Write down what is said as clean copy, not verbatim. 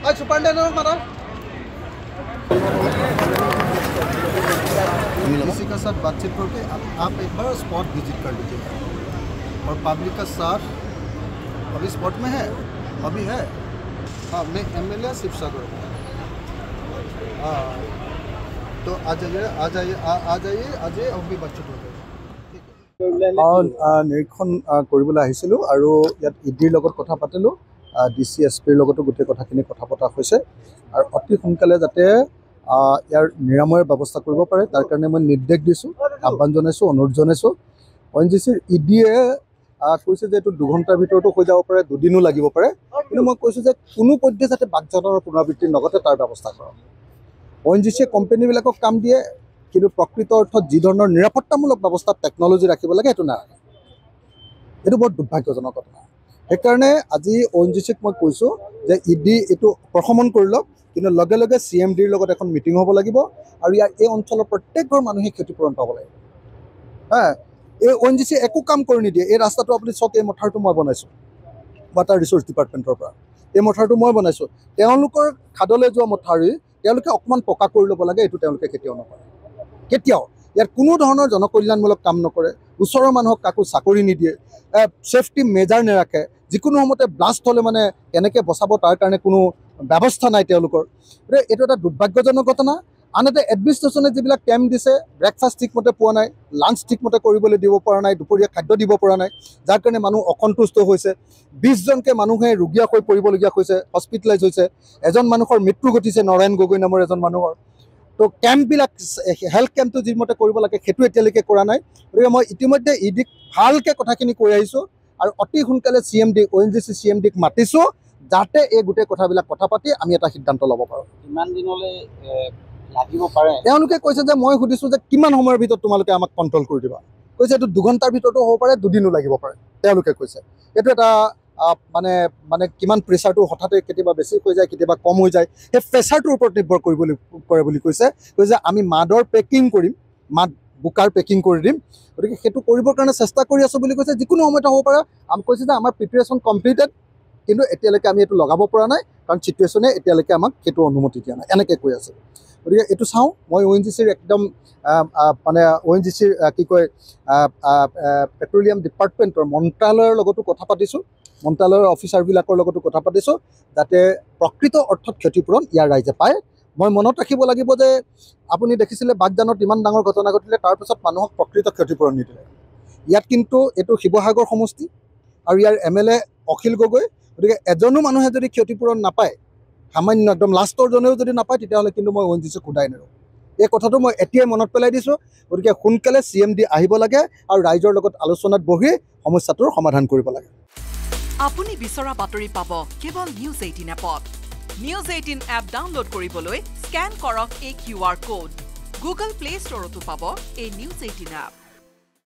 आज सुपरिटेंडेंट माता किसी का साथ बातचीत करके आप एक बार स्पॉट विजिट कर लीजिएगा और पब्लिक का साथ अभी स्पॉट में है अभी है हाँ मैं MLA शिवसागर हाँ तो आ जाइए अभी बातचीत हो নিৰীক্ষণ কৰিবলৈ আহিছিলোঁ আৰু ইয়াত ইডিৰ লগত কথা পাতিলোঁ DC SPৰ লগতো গোটেই কথাখিনি কথা পতা হৈছে আৰু অতি সোনকালে যাতে ইয়াৰ নিৰাময়ৰ ব্যৱস্থা কৰিব পাৰে তাৰ কাৰণে মই নিৰ্দেশ দিছোঁ আহ্বান জনাইছোঁ অনুৰোধ জনাইছোঁ ONGCৰ ইডিয়ে কৈছে যে এইটো 2 ঘণ্টাৰ ভিতৰতো হৈ যাব পাৰে 2 দিনো লাগিব পাৰে কিন্তু মই কৈছোঁ যে কোনো পধ্যে যাতে বাকজনৰ পুনৰাবৃত্তিৰ লগতে তাৰ ব্যৱস্থা কৰক ONGCয়ে কোম্পানীবিলাকক কাম দিয়ে কিন্তু প্ৰকৃত অৰ্থত যি ধৰণৰ নিৰাপত্তামূলক ব্যৱস্থা টেকনলজি ৰাখিব লাগে সেইটো নাই এইটো বৰ দুৰ্ভাগ্যজনক ঘটনা সেইকাৰণে আজি ONGCক মই কৈছোঁ যে ইডি এইটো প্ৰশমন কৰি লওক কিন্তু লগে লগে CMDৰ লগত এখন মিটিং হ'ব লাগিব আৰু ইয়াৰ এই অঞ্চলৰ প্ৰত্যেকঘৰ মানুহে ক্ষতিপূৰণ পাব লাগিব হ্যাঁ এই ONGC একো কাম কৰি নিদিয়ে এই ৰাস্তাটো আপুনি চক এই মথাৰটো মই বনাইছোঁ ৱাটাৰ ৰিচোৰ্চ ডিপাৰ্টমেণ্টৰ পৰা এই মথাৰটো মই বনাইছোঁ তেওঁলোকৰ খাদলৈ যোৱা মথাউৰি তেওঁলোকে অকণমান পকা কৰি ল'ব লাগে এইটো তেওঁলোকে কেতিয়াও নকৰে কেতিয়াও ইয়াৰ কোনো ধৰণৰ জনকল্যাণমূলক কাম নকৰে ওচৰৰ মানুহক কাকো চাকৰি নিদিয়ে সেফটি মেজাৰ নেৰাখে যিকোনো সময়তে ব্লাষ্ট হ'লে মানে কেনেকৈ বচাব তাৰ কাৰণে কোনো ব্যৱস্থা নাই তেওঁলোকৰ এইটো এটা দুৰ্ভাগ্যজনক ঘটনা আনহাতে এডমিনিষ্ট্ৰেশ্যনে যিবিলাক কেম্প দিছে ব্ৰেকফাষ্ট ঠিকমতে পোৱা নাই লাঞ্চ ঠিকমতে কৰিবলৈ দিব পৰা নাই দুপৰীয়া খাদ্য দিব পৰা নাই যাৰ কাৰণে মানুহ অসন্তুষ্ট হৈছে 20 জনকে মানুহে ৰোগীয়া হৈ পৰিবলগীয়া হৈছে হস্পিটেলাইজ হৈছে এজন মানুহৰ মৃত্যু ঘটিছে নাৰায়ণ গগৈ নামৰ এজন মানুহৰ তো কেম্পবিলাক হেল্থ কেম্পটো যিমতে কৰিব লাগে সেইটো এতিয়ালৈকে কৰা নাই গতিকে মই ইতিমধ্যে ইডিক ভালকৈ কথাখিনি কৈ আহিছোঁ আৰু অতি সোনকালে ONGC CMDক মাতিছোঁ যাতে এই গোটেই কথাবিলাক কথা পাতি আমি এটা সিদ্ধান্ত ল'ব পাৰোঁ ইমান দিনলৈ লাগিব পাৰে তেওঁলোকে কৈছে যে মই সুধিছোঁ যে কিমান সময়ৰ ভিতৰত তোমালোকে আমাক কণ্ট্ৰল কৰি দিবা কৈছে এইটো 2 ঘণ্টাৰ ভিতৰতো হ'ব পাৰে 2 দিনো লাগিব পাৰে তেওঁলোকে কৈছে এইটো এটা মানে কিমান প্ৰেছাৰটো হঠাতে কেতিয়াবা বেছি হৈ যায় কেতিয়াবা কম হৈ যায় সেই প্ৰেছাৰটোৰ ওপৰত নিৰ্ভৰ কৰে বুলি কৈছে আমি মাদৰ পেকিং কৰিম মাদ বুকাৰ পেকিং কৰি দিম গতিকে সেইটো কৰিবৰ কাৰণে চেষ্টা কৰি আছোঁ বুলি কৈছে যিকোনো সময়তে হ'ব পাৰে আমি কৈছে যে আমাৰ প্ৰিপেৰেশ্যন কমপ্লিটেড কিন্তু এতিয়ালৈকে আমি এইটো লগাব পৰা নাই কাৰণ চিটুৱেশ্যনে এতিয়ালৈকে আমাক সেইটো অনুমতি দিয়া নাই এনেকৈ কৈ আছে গতিকে এইটো চাওঁ মই ONGCৰ একদম মানে ONGCৰ কি কয় পেট্ৰলিয়াম ডিপাৰ্টমেণ্টৰ মন্ত্ৰালয়ৰ লগতো কথা পাতিছোঁ মন্ত্ৰালয়ৰ অফিচাৰবিলাকৰ লগতো কথা পাতিছোঁ যাতে প্ৰকৃত অৰ্থত ক্ষতিপূৰণ ইয়াৰ ৰাইজে পায় মই মনত ৰাখিব লাগিব যে আপুনি দেখিছিলে বাগদানত ইমান ডাঙৰ ঘটনা ঘটিলে তাৰপিছত মানুহক প্ৰকৃত ক্ষতিপূৰণ নিদিলে ইয়াত কিন্তু এইটো শিৱসাগৰ সমষ্টি আৰু ইয়াৰ MLA অখিল গগৈ গতিকে এজনো মানুহে যদি ক্ষতিপূৰণ নাপায় সামান্য একদম লাষ্টৰজনেও যদি নাপায় তেতিয়াহ'লে কিন্তু মই ONGCক সোধাই নেৰোঁ এই কথাটো মই এতিয়াই মনত পেলাই দিছোঁ গতিকে সোনকালে CMD আহিব লাগে আৰু ৰাইজৰ লগত আলোচনাত বহি সমস্যাটোৰ সমাধান কৰিব লাগে আপুনি বিচৰা বাতৰি পাব কেৱল নিউজ 18 এপত নিউজ 18 এপ ডাউনলোড কৰিবলৈ স্ক্যান কৰক এই QR কোড গুগল প্লে ষ্টৰতো পাব এই নিউজ 18 এপ